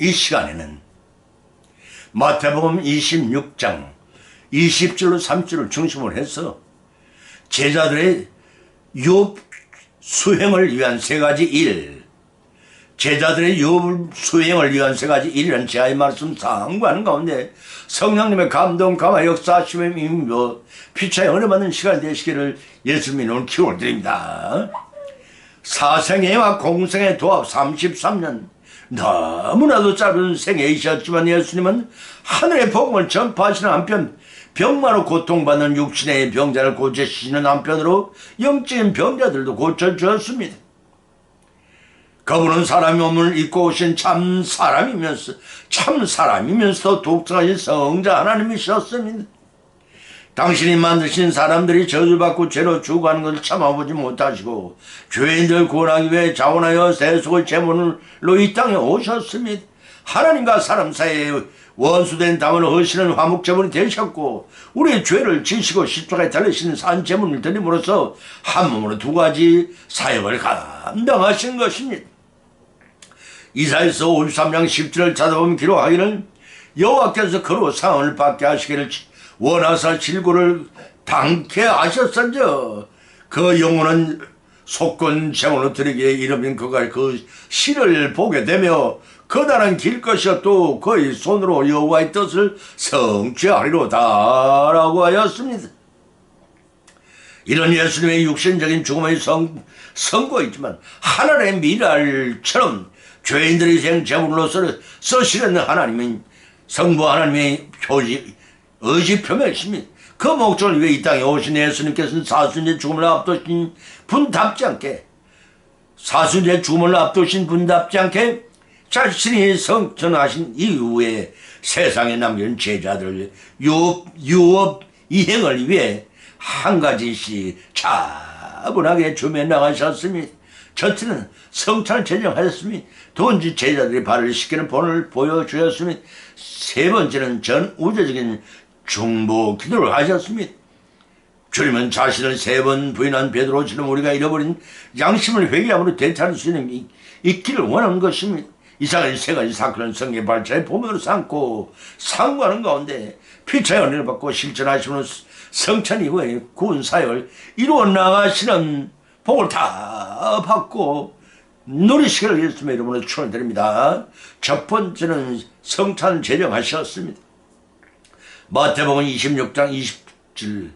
이 시간에는 마태복음 26장 20절로 30절을 중심으로 해서 제자들의 욥 수행을 위한 세 가지 일, 제자들의 욥 수행을 위한 세 가지 일이라는 제아의 말씀 상고하는 가운데 성령님의 감동, 감화, 역사하심의 힘으로 피차에 은혜 받는 시간이 되시기를 예수님의 이름으로 기원을 드립니다. 사생애와 공생의 도합 33년, 너무나도 짧은 생애이셨지만 예수님은 하늘의 복음을 전파하시는 한편 병마로 고통받는 육신의 병자를 고쳐주시는 한편으로 영적인 병자들도 고쳐주었습니다. 그분은 사람의 몸을 입고 오신 참 사람이면서 독특하신 성자 하나님이셨습니다. 당신이 만드신 사람들이 저주받고 죄로 죽어가는 것을 참아보지 못하시고 죄인들 구원하기 위해 자원하여 세속의 제물로 이 땅에 오셨습니다. 하나님과 사람 사이에 원수된 담을 허시는 화목제물이 되셨고 우리의 죄를 지시고 십자가에 달리시는 산제물을 드림으로써 한 몸으로 두 가지 사역을 감당하신 것입니다. 이사야서 53장 10절을 찾아보면 기록하기를 여호와께서 그로 상을 받게 하시기를 원하사 질고를 당케 하셨은저 그 영혼은 속건 제물로 드리기에 이르면 그가 그 실을 보게 되며 거다란 길 것이여 또 그의 손으로 여호와의 뜻을 성취하리로다 라고 하였습니다. 이런 예수님의 육신적인 죽음의 선고이지만 하늘의 미랄처럼 죄인들의 생제물로서 쓰시는 하나님은 성부 하나님의 의지 표명이십니다. 그 목적을 위해 이 땅에 오신 예수님께서는 사순의 죽음을 앞두신 분답지 않게 자신이 성천하신 이후에 세상에 남겨진 제자들 유업 이행을 위해 한 가지씩 차분하게 주며 나가셨습니다. 첫째는 성찬을 제정하였습니다. 두 번째 제자들이 발을 씻기는 본을 보여주었습니다. 세 번째는 전 우주적인 중보 기도를 하셨습니다. 주님은 자신을 세 번 부인한 베드로처럼 우리가 잃어버린 양심을 회개함으로 되찾을 수 있기를 원하는 것입니다. 이상한 세 가지 사건을 성경의 발자에 보면으로 삼고 상고하는 가운데 피차의 은혜를 받고 실천하시는 성찬 이후에 구원 사역을 이루어 나가시는 복을 다 받고 누리시기를 예수님의 이름으로 축원드립니다. 첫 번째는 성찬을 제정하셨습니다. 마태복음 26장 20절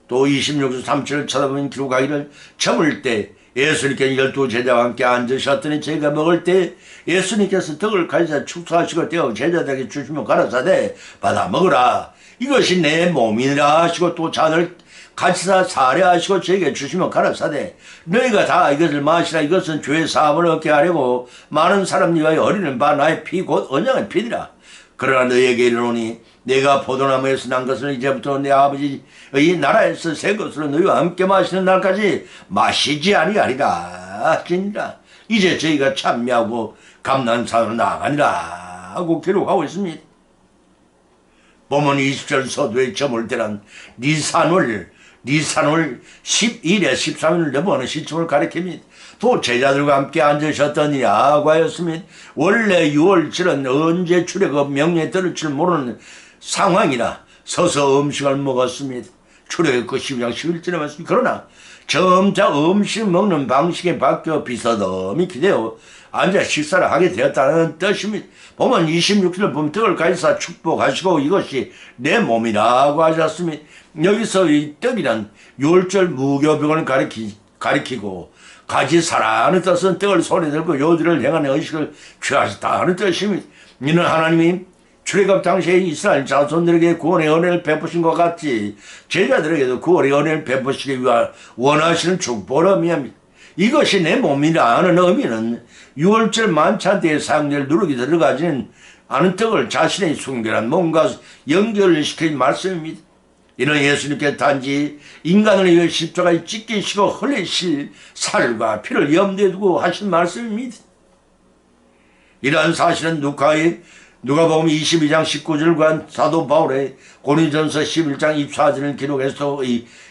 또 26절 3절을 쳐다보면 기록하기를 저물 때 예수님께서 12 제자와 함께 앉으셨더니 저희가 먹을 때 예수님께서 떡을 가지사 축사하시고 떼어 제자들에게 주시며 가라사대 받아 먹으라 이것이 내 몸이라 하시고 또 잔을 가지사 사례하시고 저에게 주시며 가라사대 너희가 다 이것을 마시라 이것은 죄의 사함을 얻게 하려고 많은 사람들 위하여 흘리는 바 나의 피 곧 언약의 피니라. 그러나 너희에게 이르노니 내가 포도나무에서 난 것을 이제부터 내 아버지의 나라에서 새 것으로 너희와 함께 마시는 날까지 마시지 아니하리라 하시니라. 이제 저희가 참여하고 감난산으로 나아가니라 하고 기록하고 있습니다. 보면 20절 서두에 저물 때란 니산월 11에 13일을 넘어가는 시점을 가리킵니다. 또 제자들과 함께 앉으셨더니라고 하였습니다. 원래 6월절은 언제 출애굽 명령에 들을 줄 모르는 상황이라 서서 음식을 먹었습니다. 출애굽 12장 11절에 말씀입니다. 그러나 점차 음식 먹는 방식이 바뀌어 비서듬히 기대어 앉아 식사를 하게 되었다는 뜻입니다. 보면 26절을 보면 떡을 가지사 축복하시고 이것이 내 몸이라고 하셨습니다. 여기서 이 떡이란 6월절 무교병을 가리키고 가지 사라는 뜻은 떡을 손에 들고 요들을 행하는 의식을 취하셨다는 뜻입니다. 이는 하나님이 출애굽 당시에 이스라엘 자손들에게 구원의 은혜를 베푸신 것 같이 제자들에게도 구원의 은혜를 베푸시기 위해 원하시는 축복을 의미합니다. 이것이 내 몸이라는 의미는 6월절 만찬 때에 사용될 누룩이 들어가지는 않은 떡을 자신의 순결한 몸과 연결시킨 말씀입니다. 이는 예수님께 단지 인간을 위해 십자가에 찢기시고 흘리실 살과 피를 염두에 두고 하신 말씀입니다. 이러한 사실은 누가복음 22장 19절과 사도 바울의 고린전서 11장 24절을 기록해서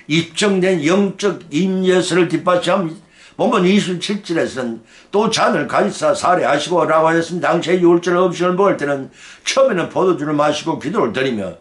입증된 영적 임예서를 뒷받침합니다. 본문 27절에서는 또 잔을 가지사 살해하시고 라고 하였습니다. 당시에 6월절 음식을 먹을 때는 처음에는 포도주를 마시고 기도를 드리며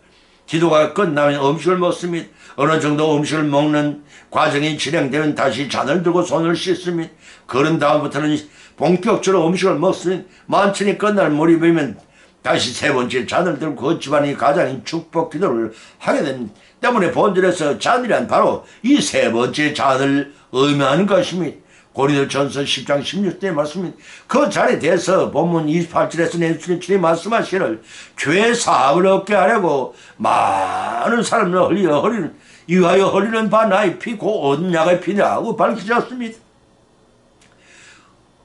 기도가 끝나면 음식을 먹습니다. 어느 정도 음식을 먹는 과정이 진행되면 다시 잔을 들고 손을 씻습니다. 그런 다음부터는 본격적으로 음식을 먹습니다. 만찬이 끝날 무렵이면 다시 세 번째 잔을 들고 그 집안이 가장인 축복 기도를 하게 됩니다. 때문에 본절에서 잔이란 바로 이 세 번째 잔을 의미하는 것입니다. 고린도전서 10장 16절의 말씀입니다. 그 잔에 대해서 본문 28절에서 예수님이 말씀하시기를 죄 사함을 얻게 하려고 많은 사람을 위하여 흘리는 바 나의 피 곧 언약의 피라고 밝히셨습니다.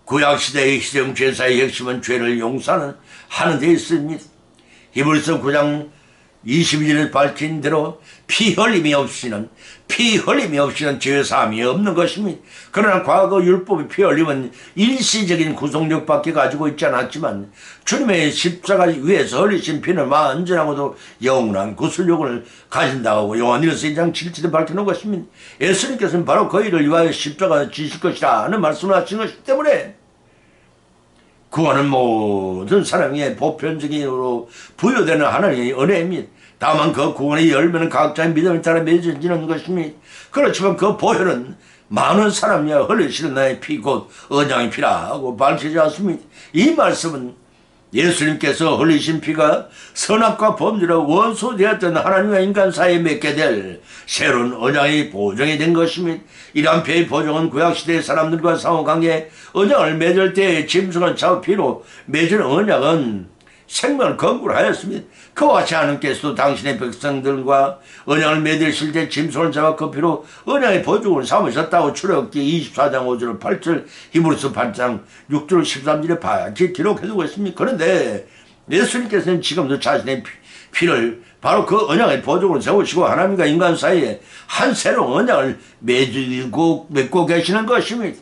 구약시대의 희생 제사의 핵심은 죄를 용서하는 데 있습니다. 히브리서 9장 22절에 밝힌 대로 피 흘림이 없이는 죄사함이 없는 것입니다. 그러나 과거 율법의 피 흘림은 일시적인 구속력밖에 가지고 있지 않았지만 주님의 십자가 위에서 흘리신 피는 완전하고도 영원한 구속력을 가진다고 요한일서 2장 7절에 밝혀놓은 것입니다. 예수님께서는 바로 그 일을 위하여 십자가 지실 것이라 하는 말씀을 하신 것이기 때문에 구원은 모든 사람에게 보편적으로 부여되는 하나님의 은혜입니다. 다만 그 구원의 열매는 각자의 믿음에 따라 맺어지는 것입니다. 그렇지만 그 보혈은 많은 사람이 흘리시는 나의 피 곧 언약의 피라고 밝히지 않습니다. 이 말씀은 예수님께서 흘리신 피가 선악과 범죄로 원수되었던 하나님과 인간 사이에 맺게 될 새로운 언약의 보증이 된 것입니다. 이러한 피의 보증은 구약시대의 사람들과 상호관계에 언약을 맺을 때의 짐승은 자 피로 맺은 언약은 생명을 건굴하였습니다. 그와 같이 하나님께서도 당신의 백성들과 언약을 맺으실 때 짐승을 잡아 그 피로 언약의 보증을 삼으셨다고 출애굽기 24장 5절 8절 히브리서 8장 6절 13절에 밝히 기록해두고 있습니다. 그런데 예수님께서는 지금도 자신의 피를 바로 그 언약의 보증으로 세우시고 하나님과 인간 사이에 한 새로운 언약을 맺고 계시는 것입니다.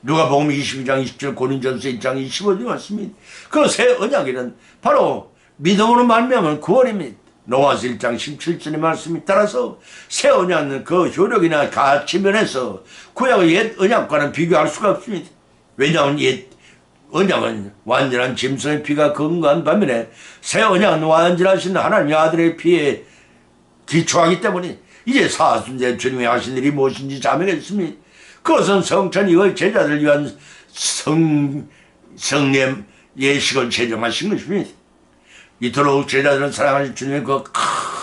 누가복음 22장 20절 고린전서 1장 25절 맞습니다. 그 새 언약에는 바로 믿음으로 말미암은 구원입니다. 로마서 1장 17절의 말씀에 따라서 새 언약은 그 효력이나 가치 면에서 구약의 옛 언약과는 비교할 수가 없습니다. 왜냐하면 옛 언약은 완전한 짐승의 피가 근거한 반면에 새 언약은 완전하신 하나님의 아들의 피에 기초하기 때문에 이제 사순제 주님이 하신 일이 무엇인지 자명했습니다. 그것은 성찬이 그 제자들을 위한 성례 예식을 제정하신 것입니다. 이토록 제자들은 사랑하신 주님의 그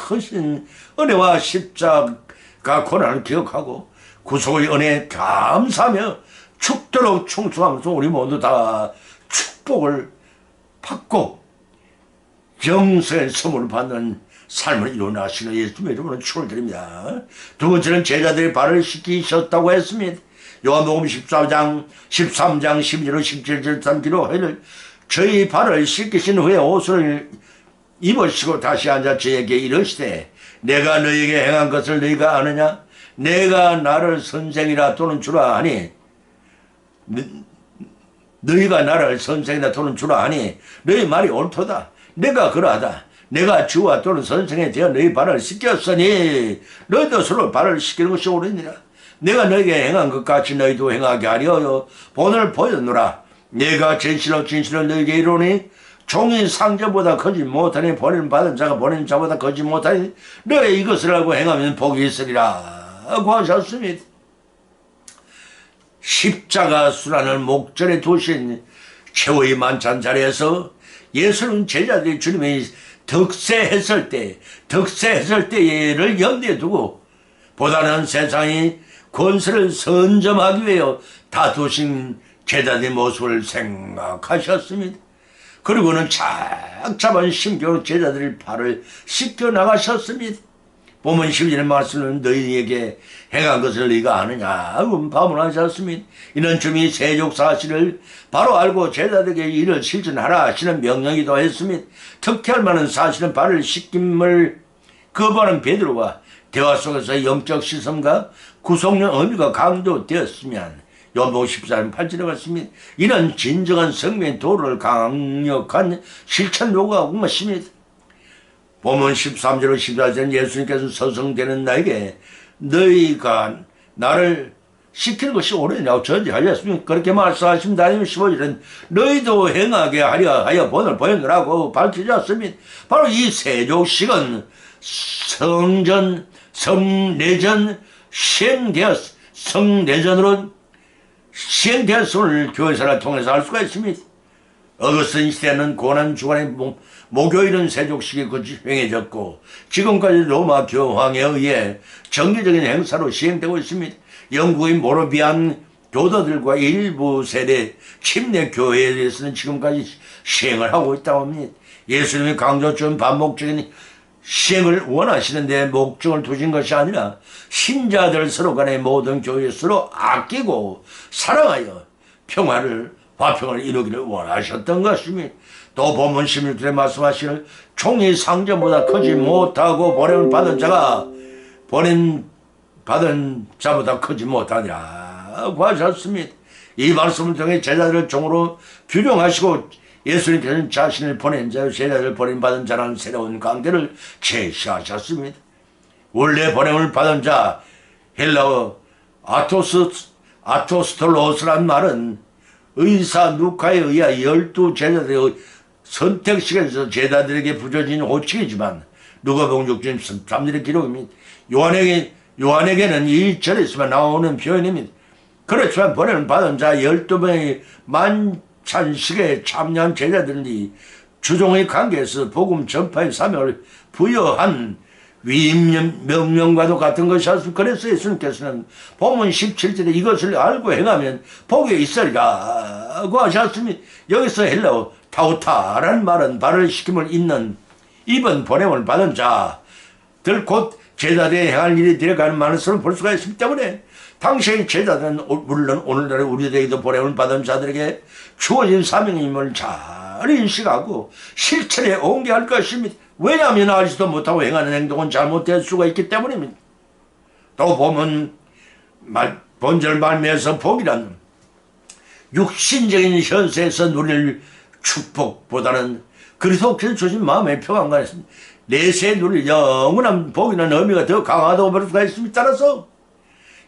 크신 은혜와 십자가 고난을 기억하고 구속의 은혜에 감사하며 죽도록 충성하면서 우리 모두 다 축복을 받고 영생의 선물을 받는 삶을 이루나시는 예수님의 이름으로 축원드립니다. 두 번째는 제자들의 발을 씻기셨다고 했습니다. 요한복음 13장 12절 17절 담기로 저희 발을 씻기신 후에 옷을 입으시고 다시 앉아 저에게 이르시되 내가 너에게 행한 것을 너희가 아느냐? 내가 나를 선생이라 또는 주라 하니 너희가 나를 선생이라 또는 주라 하니 너희 말이 옳도다. 내가 그러하다. 내가 주와 또는 선생에 되어 너희 발을 씻겼으니 너희도 서로 발을 씻기는 것이 옳으니라. 내가 너에게 행한 것 같이 너희도 행하게 하려 본을 보였노라. 내가 진실로 너희에게 이르노니 종이 상자보다 크지 못하니 보냄 받은 자가 보낸 자보다 크지 못하니 너희 이것을 알고 행하면 복이 있으리라 하고 하셨습니다. 십자가 순환을 목전에 두신 최후의 만찬 자리에서 예수는 제자들이 주님이 득세했을 때를 염두에 두고 보다는 세상이 권세를 선점하기 위하여 다투신 제자들의 모습을 생각하셨습니다. 그리고는 착잡한 심경으로 제자들의 발을 씻겨 나가셨습니다. 보면 12절의 말씀은 너희에게 행한 것을 너희가 아느냐 하고 반문하셨습니다. 이는 주님이 세족사실을 바로 알고 제자들에게 이를 실천하라 하시는 명령이기도 했습니다. 특히 할 만한 사실은 발을 씻김을 거부하는 베드로와 대화 속에서 영적 시선과 구속력 의미가 강조되었으면 요한복음 14장 8절에 갔습니다. 이는 진정한 성령의 도를 강력한 실천 요구하고 것입니다. 보면 13절로 14절은 예수님께서 서성되는 나에게 너희가 나를 시키는 것이 옳으냐고 전제하였으면 그렇게 말씀하십니다. 아니면 15절은 너희도 행하게 하려 하여 본을 보였느라고 밝혀졌습니다. 바로 이 세족식은 성내전 성내전으로 시행되었음을 교회사를 통해서 알 수가 있습니다. 어거스틴 시대는 고난주간의 목요일은 세족식이 행해졌고 지금까지 로마 교황에 의해 정기적인 행사로 시행되고 있습니다. 영국의 모로비안 교도들과 일부 세대 침례 교회에 대해서는 지금까지 시행을 하고 있다고 합니다. 예수님이 강조점 반복적인 시행을 원하시는데 목적을 두신 것이 아니라 신자들 서로 간의 모든 교회 서로 아끼고 사랑하여 화평을 이루기를 원하셨던 것입니다. 또 본문 16절에 말씀하시는 총이 상전보다 크지 못하고 보냄을 받은 자보다 크지 못하니라고 하셨습니다. 이 말씀을 통해 제자들을 종으로 규정하시고 예수님께서는 자신을 보낸 자요 제자들을 보냄받은 자라는 새로운 관계를 제시하셨습니다. 원래 보냄을 받은 자 헬라어 아토스톨로스란 말은 의사 누카에 의하 12 제자들의 선택식에서 제자들에게 부여진 호칭이지만 누가복음 6장 13절의 기록입니다. 요한에게는 이 절에서만 나오는 표현입니다. 그렇지만 보냄을 받은 자 12명의 만찬식에 참여한 제자들이 주종의 관계에서 복음 전파의 사명을 부여한 위임 명령과도 같은 것이었습니다. 그래서 예수님께서는 본문 17절에 이것을 알고 행하면 복이 있으리라고 하셨습니다. 여기서 헬라어 타우타라는 말은 발을 시킴을 입은 보냄을 받은 자들 곧 제자들이 행할 일이 되어가는 많은 것을 볼 수가 있기 때문에 당시의 제자들은 물론 오늘날의 우리들에게도 보냄을 받은 자들에게 주어진 사명임을 잘 인식하고 실천에 옮겨야 할 것입니다. 왜냐하면 알지도 못하고 행하는 행동은 잘못될 수가 있기 때문입니다. 또 보면 본절 말미에서 복이란 육신적인 현세에서 누릴 축복보다는 그리스도께서 주신 마음의 평안과 내세에 누릴 영원한 복이라는 의미가 더 강하다고 볼 수가 있습니다. 따라서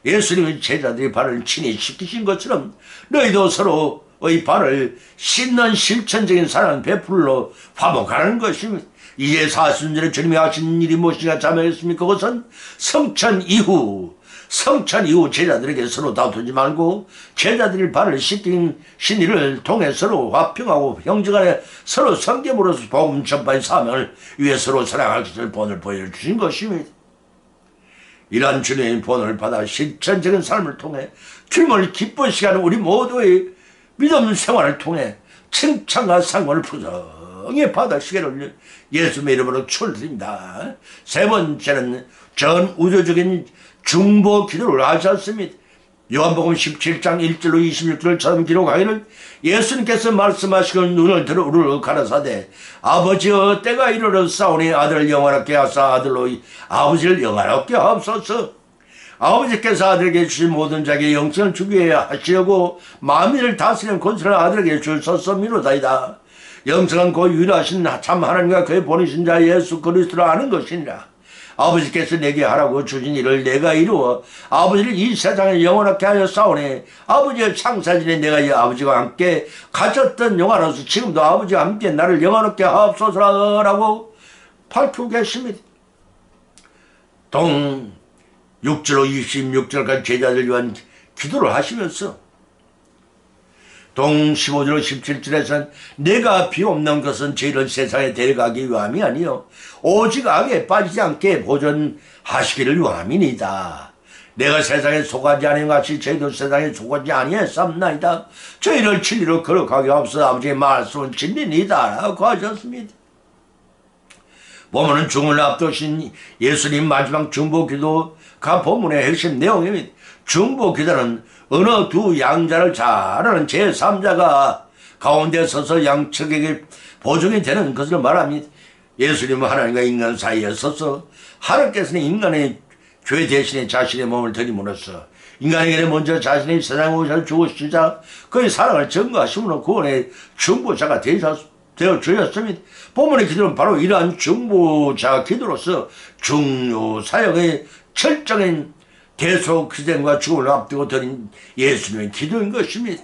예수님의 제자들이 발을 친히 씻기신 것처럼 너희도 서로의 발을 씻는 실천적인 사랑을 베풀러 화목하라는 것입니다. 이제 사순절에 주님이 하신 일이 무엇이냐 자명했습니까? 그것은 성찬 이후 제자들에게 서로 다투지 말고 제자들이 발을 씻긴 신의를 통해 서로 화평하고 형제간에 서로 성gem으로서 복음 전파의 사명을 위해 서로 사랑할 것을 본을 보여주신 것입니다. 이러한 주님의 본을 받아 실천적인 삶을 통해 주님을 기쁘시게 하는 우리 모두의 믿음 생활을 통해 칭찬과 상을 풍성히 받으시기를 예수님의 이름으로 축원드립니다. 세 번째는 전 우주적인 중보 기도를 하셨습니다. 요한복음 17장 1절로 26절처럼 기록하기를 예수님께서 말씀하시고 눈을 들어 우르르 가라사대 아버지여 때가 이르렀사오니 아들을 영화롭게 하사 아들로 아버지를 영화롭게 하옵소서. 아버지께서 아들에게 주신 모든 자에게 영생을 주게 하시려고 만민을 다스리는 권세를 아들에게 주셨음이로다이다. 영생은 그 유일하신 참 하나님과 그의 보내신 자 예수 그리스도를 아는 것이니라. 아버지께서 내게 하라고 주신 일을 내가 이루어 아버지를 이 세상에 영원하게 하여 싸우니 아버지의 창사전에 내가 이 아버지와 함께 가졌던 영화로서 지금도 아버지와 함께 나를 영원하게 하옵소서라고 밝히고 계십니다. 동 6절로 26절까지 제자들 위한 기도를 하시면서 동 15절로 17절에서는 내가 비옵는 것은 죄를 세상에 데려가기 위함이 아니요 오직 악에 빠지지 않게 보존하시기를 위함이니이다. 내가 세상에 속하지 아니한 같이 저희도 세상에 속하지 아니했사옵나이다. 저희를 진리로 거룩하게 하옵소서. 아버지의 말씀은 진리니이다 라고 하셨습니다. 보면은 죽음을 앞두신 예수님 마지막 중보기도가 본문의 핵심 내용입니다. 중보기도는 어느 두 양자를 잘 아는 제3자가 가운데 서서 양측에게 보증이 되는 것을 말합니다. 예수님은 하나님과 인간 사이에 서서 하나님께서는 인간의 죄 대신에 자신의 몸을 들임으로써 인간에게 먼저 자신의 세상에 오셔서 죽으시자 그의 사랑을 증거하심으로 구원의 중보자가 되어 주셨습니다. 본문의 기도는 바로 이러한 중보자 기도로서 중요 사역의 철저한 계속 희생과 죽음을 앞두고 드린 예수님의 기도인 것입니다.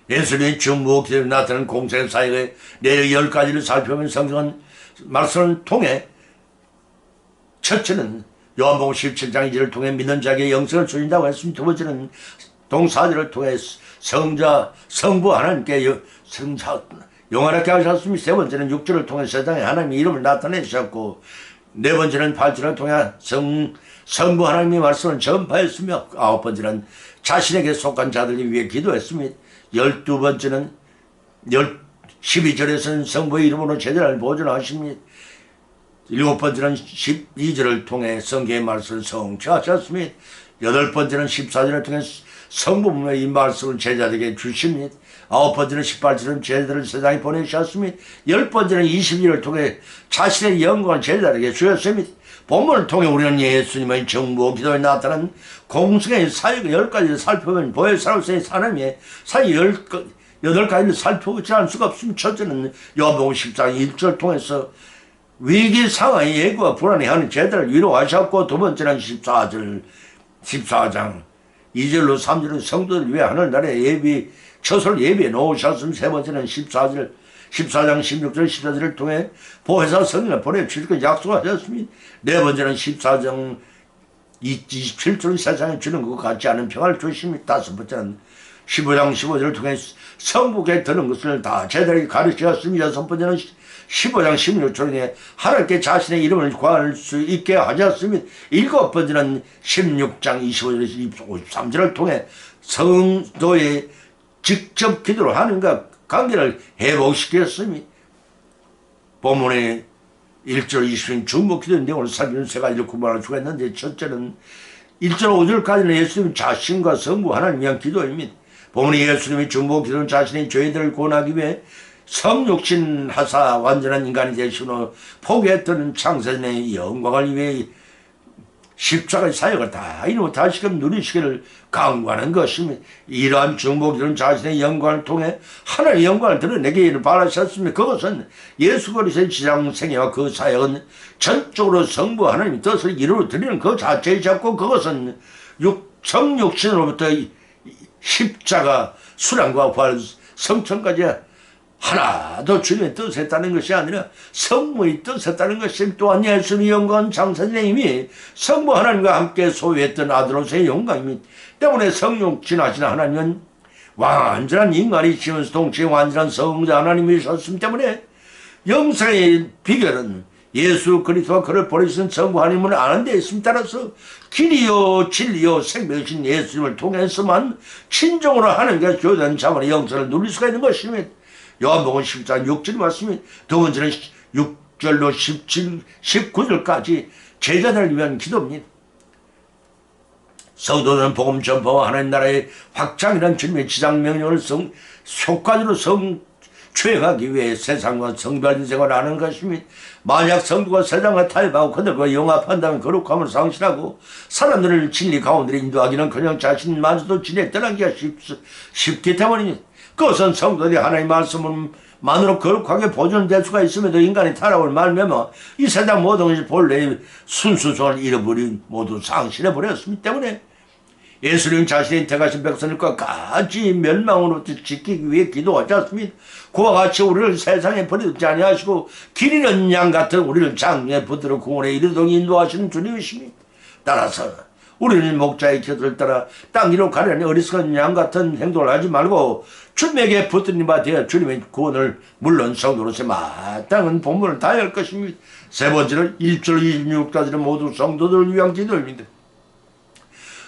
예수님의 중보 기도에 나타난 공생 사역의 내 10가지를 살펴보면 성경은 말씀을 통해 첫째는 요한복음 17장 2절을 통해 믿는 자에게 영생을 주신다고 했습니다. 두 번째는 동사절을 통해 성부 하나님께 영원하게 하셨습니다. 세 번째는 6절을 통해 세상에 하나님의 이름을 나타내셨고, 네 번째는 8절을 통해 성부 하나님의 말씀을 전파했으며, 아홉 번째는 자신에게 속한 자들을 위해 기도했습니다. 12번째는 12절에서는 성부의 이름으로 제자를 보존하십니다. 일곱 번째는 12절을 통해 성경의 말씀을 성취하셨습니다. 여덟 번째는 14절을 통해 성부의 이 말씀을 제자들에게 주십니다. 아홉 번째는 18절은 제자들을 세상에 보내셨습니다. 열 번째는 22절을 통해 자신의 영광을 제자들에게 주셨습니다. 본문을 통해 우리는 예수님의 정보 기도에 나타난 공생의 사역의 10가지를 살펴보면 보혜사로서의 사람의 사역 8가지를 살펴보지 않을 수가 없습니다. 첫째는 요한복음 14장 1절 통해서 위기 상황의 예고와 불안해하는 제자를 위로하셨고, 두 번째는 14장 2절로 3절은 성도들 위해 하늘나라의 처소를 예비해 놓으셨으면, 세 번째는 14장 16절 14절을 통해 보혜사 성령을 보내주실 것 약속하셨습니다. 네 번째는 14장 27절은 세상에 주는 것 같지 않은 평화를 주십니다. 다섯 번째는 15장 15절을 통해 성부께 드는 것을 다 제자들에게 가르치셨습니다. 여섯 번째는 15장 16절에 하나님께 자신의 이름을 구할 수 있게 하셨습니다. 일곱 번째는 16장 25절에서 53절을 통해 성도의 직접 기도로 하나님과 관계를 회복시켰습니다. 본문의 1절 20절 중보 기도의 내용을 살피는 세 가지를 구분할 수가 있는데, 첫째는 1절 5절까지는 예수님 자신과 성부 하나님 위한 기도입니다. 본문의 예수님의 중보 기도는 자신의 죄들을 구원하기 위해 성육신 하사 완전한 인간이 되시고 포기했던 창세전의 영광을 위해 십자가의 사역을 다 이루어 다시금 누리시기를 강구하는 것입니다. 이러한 중보기도는 자신의 영광을 통해 하나님의 영광을 드러내기를 바라셨습니다. 그것은 예수 그리스도의 지상생애와 그 사역은 전적으로 성부 하나님의 뜻을 이루어 드리는 그 자체이셨고, 그것은 성육신으로부터 십자가 수량과 부활 성천까지 하나도 주님의 뜻을 했다는 것이 아니라 성부의 뜻을 했다는 것이, 또한 예수님의 영광은 장사전에 이미 성부 하나님과 함께 소유했던 아들로서의 영광입니다. 때문에 성육신하신 하나님은 완전한 인간이시면서 동시에 완전한 성자 하나님이셨기 때문에 영생의 비결은 예수 그리스도와 그를 보내신 성부 하나님을 아는 데 있습니다. 따라서 길이요 진리요 생명이신 예수님을 통해서만 친정으로 하나님과 교제한 자만의 영생을 누릴 수가 있는 것입니다. 요한복음 14장 6절 말씀이, 두 번째는 6절로 19절까지 제자들을 위한 기도입니다. 성도들은 복음 전파와 하나님 나라의 확장이라는 주님의 지상명령을 속가지로 성취하기 위해 세상과 성별인 생활을 하는 것입니다. 만약 성도가 세상과 타협하고 그들과 영합한다면 거룩함을 상실하고 사람들을 진리 가운데 인도하기는 그냥 자신마저도 진리에 떠나기가 쉽기 때문입니다. 그것은 성도들이 하나님의 말씀만으로 거룩하게 보존될 수가 있음에도 인간이 타락을 말미암아 이 세상 모든 것이 본래의 순수성을 잃어버린 모두 상실해버렸기 때문에 예수님 자신의 택하신 백성을 끝까지 멸망으로부터 지키기 위해 기도하지 않습니다. 그와 같이 우리를 세상에 버리지 아니하시고 길 잃은 양 같은 우리를 장래 붙들어 구원에 이르도록 인도하시는 주님이십니다. 따라서 우리는 목자의 곁을 따라 땅 위로 가려니 어리석은 양 같은 행동을 하지 말고 주님에게 붙드는 바 되어 주님의 구원을 물론 성도로서 마땅한 본분을 다해야 할 것입니다. 세 번째는 1절 26까지는 모두 성도들을 위한 기도입니다.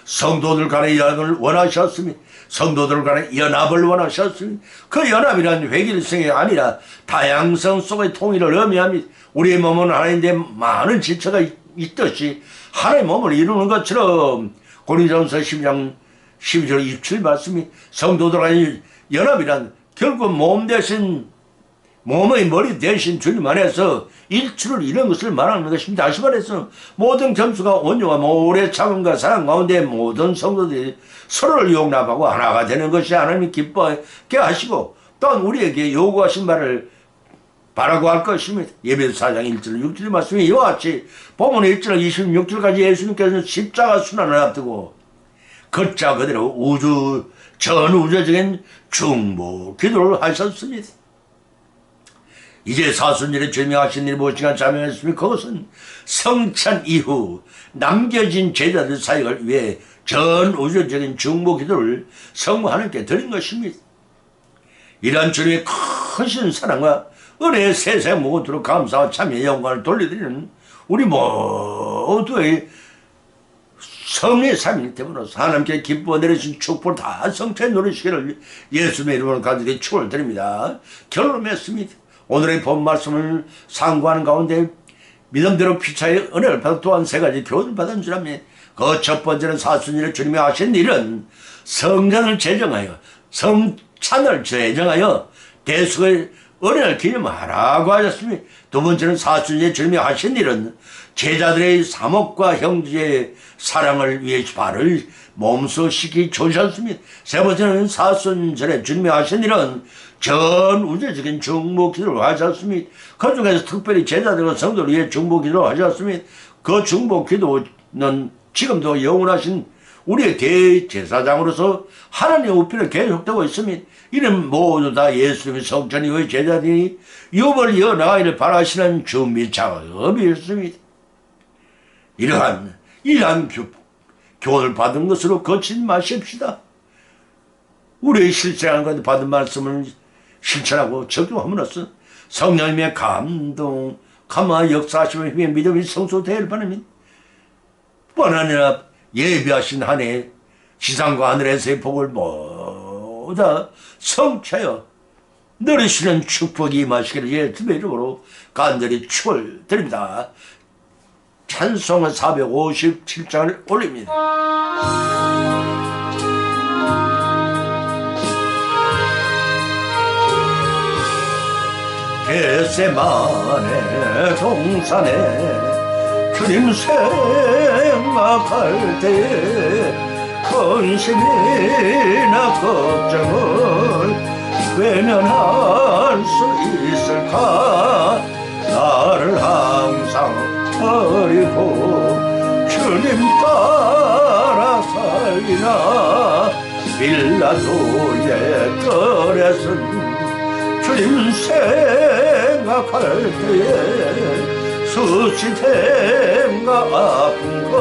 성도들 간의 연합을 원하셨습니다. 성도들 간의 연합을 원하셨습니다. 그 연합이란 회길성이 아니라 다양성 속의 통일을 의미합니다. 우리의 몸은 하나인데 많은 지체가 있듯이 하나의 몸을 이루는 것처럼 고린도전서 12장 12절 27 말씀이 성도들 간의 연합이란 결국 몸 대신 몸의 머리 대신 주님 안에서 일치를 이루는 것을 말하는 것입니다. 다시 말해서 모든 겸손과 온유와 오래 참음과 사랑 가운데 모든 성도들이 서로를 용납하고 하나가 되는 것이 하나님이 기뻐하게 하시고, 또한 우리에게 요구하신 바를 바라고 할 것입니다. 예배서 4장 1절 6절 말씀이 이와 같이 본문의 1절 26절까지 예수님께서는 십자가 순환을 앞두고 걷자 그대로 전 우주적인 중보 기도를 하셨습니다. 이제 사순절에 증명하신 일이 무엇인가 자명했으면 그것은 성찬 이후 남겨진 제자들 사역을 위해 전 우주적인 중보 기도를 성부 하나님께 드린 것입니다. 이러한 주님의 크신 사랑과 은혜의 세상 모두로 감사와 참여 영광을 돌려드리는 우리 모두의 성의 삶이기 때문에 하나님께 기뻐 내리신 축복을 다 성취해 누리시기를 예수님의 이름으로 간절히 축원을 드립니다. 결론 맺습니다. 오늘의 본 말씀을 상고하는 가운데 믿음대로 피차의 은혜를 받아 또한 세 가지 교훈을 받은 줄 압니다. 그 첫 번째는 사순절에 주님이 하신 일은 성전을 제정하여 성찬을 제정하여 대속의 은혜를 기념하라고 하셨습니다. 두 번째는 사순절에 주님이 하신 일은 제자들의 사목과 형제의 사랑을 위해 발을 몸소 씻기 조셨습니다. 세 번째는 사순절에 주님이 하신 일은 전 우주적인 중보 기도를 하셨습니다. 그 중에서 특별히 제자들과 성도를 위해 중보 기도를 하셨습니다. 그 중보 기도는 지금도 영원하신 우리의 대제사장으로서 하나님의 우편을 계속되고 있습니다. 이는 모두 다 예수님의 성전 이후의 제자들이 유업을 이어나가기를 바라시는 준비 작업이었습니다. 이러한 교훈을 받은 것으로 거치지 마십시다. 우리의 실생활 가운데 받은 말씀을 실천하고 적용함으로써 성령님의 감동, 감화 역사하심을 힘에 믿음이 성소되길 바랍니다. 뿐 아니라 예비하신 한 해 지상과 하늘에서의 복을 모두 성취하여 누리시는 축복이 임하시기를 예수님의 이름으로 간절히 축원드립니다. 찬송은 457장을 올립니다. 겟세마네 동산에 주님 생각할 때 근심이나 걱정을 외면할 수 있을까? 나를 항상 버리고 주님 따라 살리나 빌라도의 뜰에선 주님 생각할 때에 수치됨과 아픈 거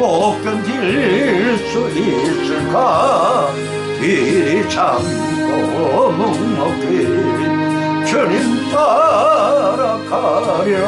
못 견딜 수 있을까? 이리 참고 묵묵히 주님 따라가리라.